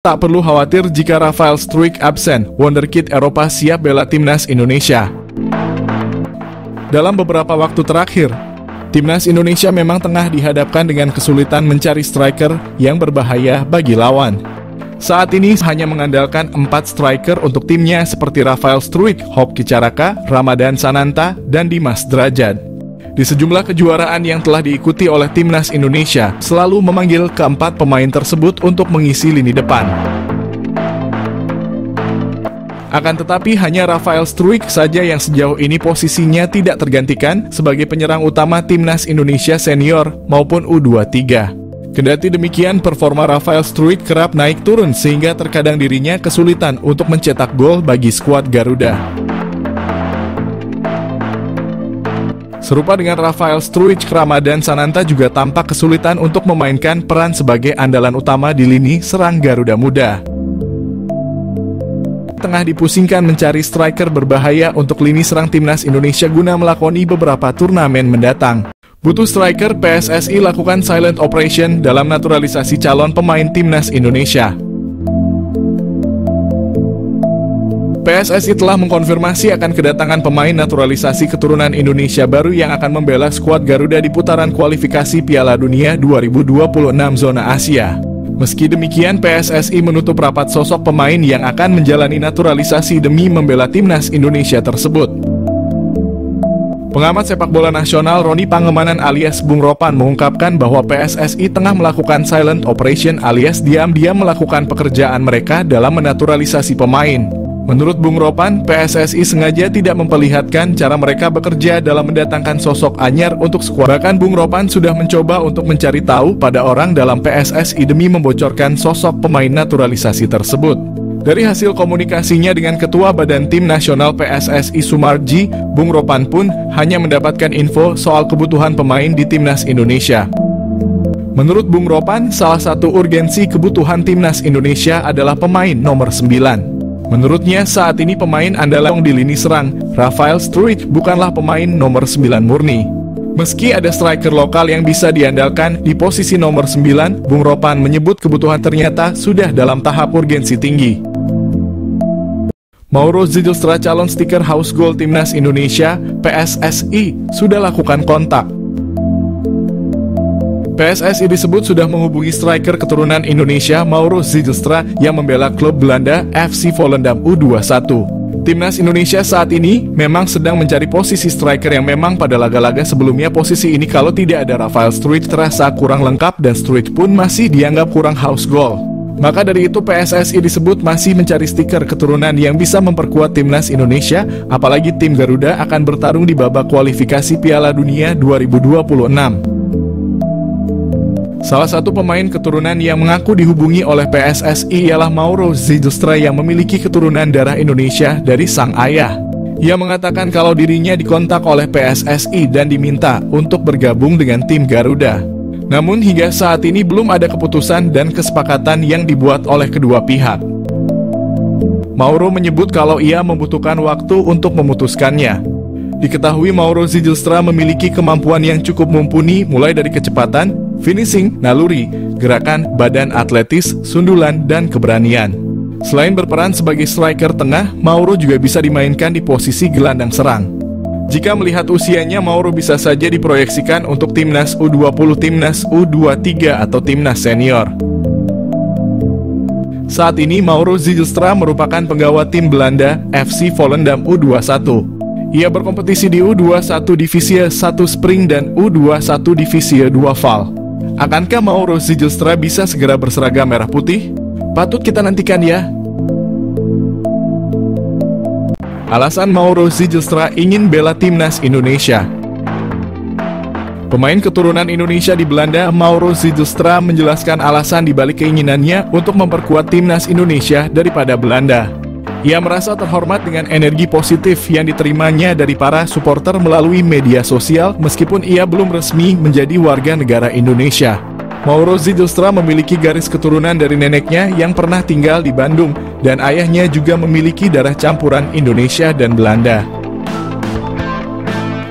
Tak perlu khawatir jika Rafael Struijk absen, wonderkid Eropa siap bela timnas Indonesia. Dalam beberapa waktu terakhir, timnas Indonesia memang tengah dihadapkan dengan kesulitan mencari striker yang berbahaya bagi lawan. Saat ini hanya mengandalkan 4 striker untuk timnya seperti Rafael Struijk, Hoki Caraka, Ramadhan Sananta, dan Dimas Drajat. Di sejumlah kejuaraan yang telah diikuti oleh timnas Indonesia, selalu memanggil keempat pemain tersebut untuk mengisi lini depan. Akan tetapi hanya Rafael Struijk saja yang sejauh ini posisinya tidak tergantikan sebagai penyerang utama timnas Indonesia senior maupun U23. Kendati demikian, performa Rafael Struijk kerap naik turun sehingga terkadang dirinya kesulitan untuk mencetak gol bagi skuad Garuda. Serupa dengan Rafael Struijk, Ramadhan Sananta juga tampak kesulitan untuk memainkan peran sebagai andalan utama di lini serang Garuda Muda. Tengah dipusingkan mencari striker berbahaya untuk lini serang timnas Indonesia guna melakoni beberapa turnamen mendatang. Butuh striker, PSSI lakukan silent operation dalam naturalisasi calon pemain timnas Indonesia. PSSI telah mengkonfirmasi akan kedatangan pemain naturalisasi keturunan Indonesia baru yang akan membela skuad Garuda di putaran kualifikasi Piala Dunia 2026 zona Asia. Meski demikian, PSSI menutup rapat sosok pemain yang akan menjalani naturalisasi demi membela timnas Indonesia tersebut. Pengamat sepak bola nasional Roni Pangemanan alias Bung Ropan mengungkapkan bahwa PSSI tengah melakukan silent operation alias diam-diam melakukan pekerjaan mereka dalam menaturalisasi pemain. Menurut Bung Ropan, PSSI sengaja tidak memperlihatkan cara mereka bekerja dalam mendatangkan sosok anyar untuk skuad. Bahkan Bung Ropan sudah mencoba untuk mencari tahu pada orang dalam PSSI demi membocorkan sosok pemain naturalisasi tersebut. Dari hasil komunikasinya dengan Ketua Badan Tim Nasional PSSI Sumarji, Bung Ropan pun hanya mendapatkan info soal kebutuhan pemain di timnas Indonesia. Menurut Bung Ropan, salah satu urgensi kebutuhan timnas Indonesia adalah pemain nomor 9. Menurutnya saat ini pemain andalan di lini serang, Rafael Struijk bukanlah pemain nomor 9 murni. Meski ada striker lokal yang bisa diandalkan di posisi nomor 9, Bung Ropan menyebut kebutuhan ternyata sudah dalam tahap urgensi tinggi. Mauro Zijlstra, calon stiker House Goal Timnas Indonesia, PSSI, sudah lakukan kontak. PSSI disebut sudah menghubungi striker keturunan Indonesia Mauro Zijlstra yang membela klub Belanda FC Volendam U21. Timnas Indonesia saat ini memang sedang mencari posisi striker yang memang pada laga-laga sebelumnya posisi ini kalau tidak ada Rafael Struijk terasa kurang lengkap dan Struijk pun masih dianggap kurang house goal. Maka dari itu PSSI disebut masih mencari stiker keturunan yang bisa memperkuat timnas Indonesia, apalagi tim Garuda akan bertarung di babak kualifikasi Piala Dunia 2026. Salah satu pemain keturunan yang mengaku dihubungi oleh PSSI ialah Mauro Zijlstra yang memiliki keturunan darah Indonesia dari sang ayah. Ia mengatakan kalau dirinya dikontak oleh PSSI dan diminta untuk bergabung dengan tim Garuda. Namun hingga saat ini belum ada keputusan dan kesepakatan yang dibuat oleh kedua pihak. Mauro menyebut kalau ia membutuhkan waktu untuk memutuskannya. Diketahui Mauro Zijlstra memiliki kemampuan yang cukup mumpuni mulai dari kecepatan, finishing, naluri, gerakan, badan atletis, sundulan, dan keberanian. Selain berperan sebagai striker tengah, Mauro juga bisa dimainkan di posisi gelandang serang. Jika melihat usianya, Mauro bisa saja diproyeksikan untuk timnas U20, timnas U23, atau timnas senior. Saat ini Mauro Zijlstra merupakan penggawa tim Belanda FC Volendam U21. Ia berkompetisi di U21 Divisi 1 Spring dan U21 Divisi 2 Val. Akankah Mauro Zijlstra bisa segera berseragam merah putih? Patut kita nantikan ya. Alasan Mauro Zijlstra ingin bela timnas Indonesia. Pemain keturunan Indonesia di Belanda, Mauro Zijlstra menjelaskan alasan dibalik keinginannya untuk memperkuat timnas Indonesia daripada Belanda. Ia merasa terhormat dengan energi positif yang diterimanya dari para supporter melalui media sosial meskipun ia belum resmi menjadi warga negara Indonesia. Mauro Zijlstra memiliki garis keturunan dari neneknya yang pernah tinggal di Bandung dan ayahnya juga memiliki darah campuran Indonesia dan Belanda.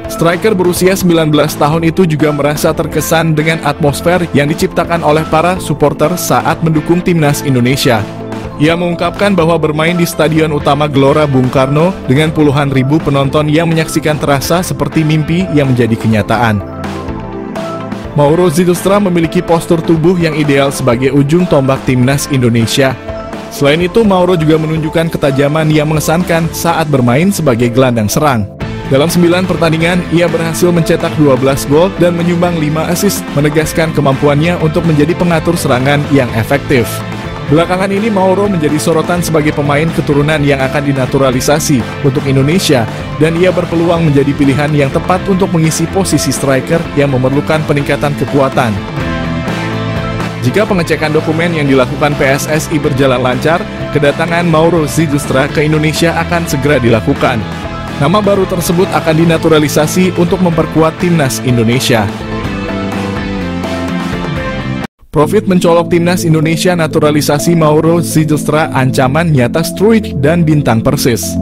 Striker berusia 19 tahun itu juga merasa terkesan dengan atmosfer yang diciptakan oleh para supporter saat mendukung timnas Indonesia. Ia mengungkapkan bahwa bermain di Stadion Utama Gelora Bung Karno dengan puluhan ribu penonton yang menyaksikan terasa seperti mimpi yang menjadi kenyataan. Mauro Zylstra memiliki postur tubuh yang ideal sebagai ujung tombak timnas Indonesia. Selain itu, Mauro juga menunjukkan ketajaman yang mengesankan saat bermain sebagai gelandang serang. Dalam 9 pertandingan, ia berhasil mencetak 12 gol dan menyumbang 5 assist, menegaskan kemampuannya untuk menjadi pengatur serangan yang efektif. Belakangan ini Mauro menjadi sorotan sebagai pemain keturunan yang akan dinaturalisasi untuk Indonesia, dan ia berpeluang menjadi pilihan yang tepat untuk mengisi posisi striker yang memerlukan peningkatan kekuatan. Jika pengecekan dokumen yang dilakukan PSSI berjalan lancar, kedatangan Mauro Zylstra ke Indonesia akan segera dilakukan. Nama baru tersebut akan dinaturalisasi untuk memperkuat timnas Indonesia. Profit mencolok timnas Indonesia naturalisasi Mauro Zylstra ancaman nyata Struijk dan bintang Persis.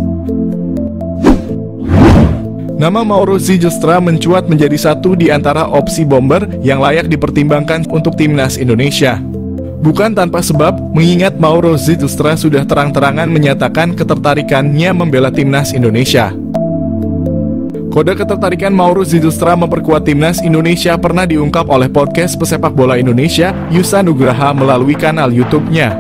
Nama Mauro Zylstra mencuat menjadi satu di antara opsi bomber yang layak dipertimbangkan untuk timnas Indonesia. Bukan tanpa sebab, mengingat Mauro Zylstra sudah terang-terangan menyatakan ketertarikannya membela timnas Indonesia. Kode ketertarikan Mauro Zylstra memperkuat timnas Indonesia pernah diungkap oleh podcast pesepak bola Indonesia, Yusa Nugraha melalui kanal YouTube-nya.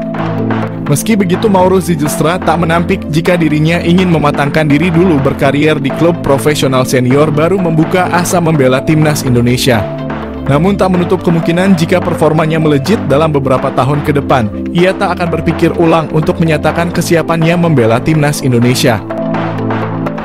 Meski begitu, Mauro Zylstra tak menampik jika dirinya ingin mematangkan diri dulu berkarier di klub profesional senior baru membuka asa membela timnas Indonesia. Namun tak menutup kemungkinan jika performanya melejit dalam beberapa tahun ke depan, ia tak akan berpikir ulang untuk menyatakan kesiapannya membela timnas Indonesia.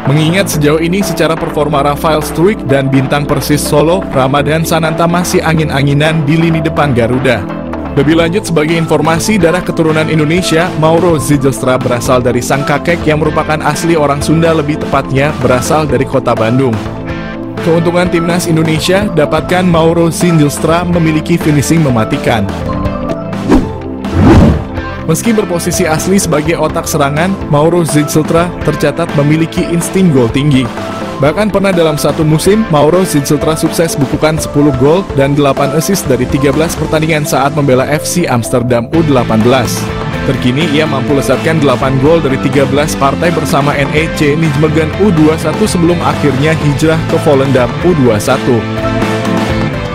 Mengingat sejauh ini secara performa Rafael Struijk dan bintang Persis Solo, Ramadan Sananta masih angin-anginan di lini depan Garuda. Lebih lanjut, sebagai informasi, darah keturunan Indonesia, Mauro Zylstra berasal dari sang kakek yang merupakan asli orang Sunda, lebih tepatnya berasal dari kota Bandung. Keuntungan timnas Indonesia, dapatkan Mauro Zylstra memiliki finishing mematikan. Meski berposisi asli sebagai otak serangan, Mauro Zylstra tercatat memiliki insting gol tinggi. Bahkan pernah dalam satu musim, Mauro Zylstra sukses bukukan 10 gol dan 8 assist dari 13 pertandingan saat membela FC Amsterdam U18. Terkini ia mampu lesatkan 8 gol dari 13 partai bersama NEC Nijmegen U21 sebelum akhirnya hijrah ke Volendam U21.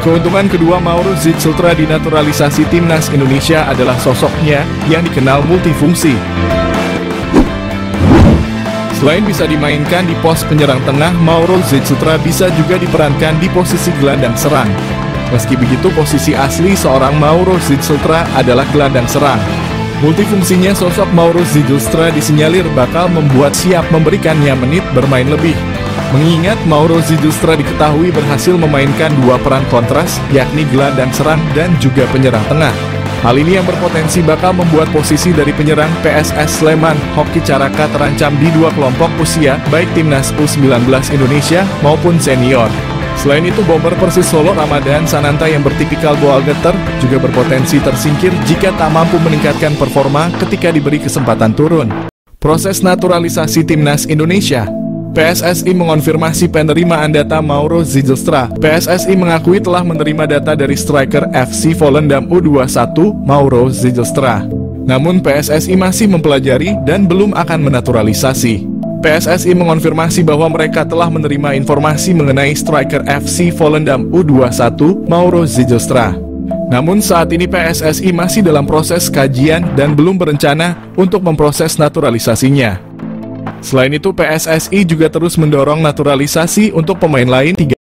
Keuntungan kedua Mauro Zylstra dinaturalisasi timnas Indonesia adalah sosoknya yang dikenal multifungsi. Selain bisa dimainkan di pos penyerang tengah, Mauro Zylstra bisa juga diperankan di posisi gelandang serang. Meski begitu, posisi asli seorang Mauro Zylstra adalah gelandang serang. Multifungsinya sosok Mauro Zylstra disinyalir bakal membuat siap memberikannya menit bermain lebih. Mengingat Mauro Zylstra diketahui berhasil memainkan dua peran kontras, yakni gelandang serang dan juga penyerang tengah. Hal ini yang berpotensi bakal membuat posisi dari penyerang PSS Sleman, Hoki Caraka terancam di dua kelompok usia, baik timnas U19 Indonesia maupun senior. Selain itu, bomber Persis Solo Ramadan Sananta yang bertipikal ball getter juga berpotensi tersingkir jika tak mampu meningkatkan performa ketika diberi kesempatan turun. Proses naturalisasi timnas Indonesia. PSSI mengonfirmasi penerimaan data Mauro Zylstra. PSSI mengakui telah menerima data dari striker FC Volendam U21, Mauro Zylstra. Namun PSSI masih mempelajari dan belum akan menaturalisasi. PSSI mengonfirmasi bahwa mereka telah menerima informasi mengenai striker FC Volendam U21, Mauro Zylstra. Namun saat ini PSSI masih dalam proses kajian dan belum berencana untuk memproses naturalisasinya. Selain itu, PSSI juga terus mendorong naturalisasi untuk pemain lain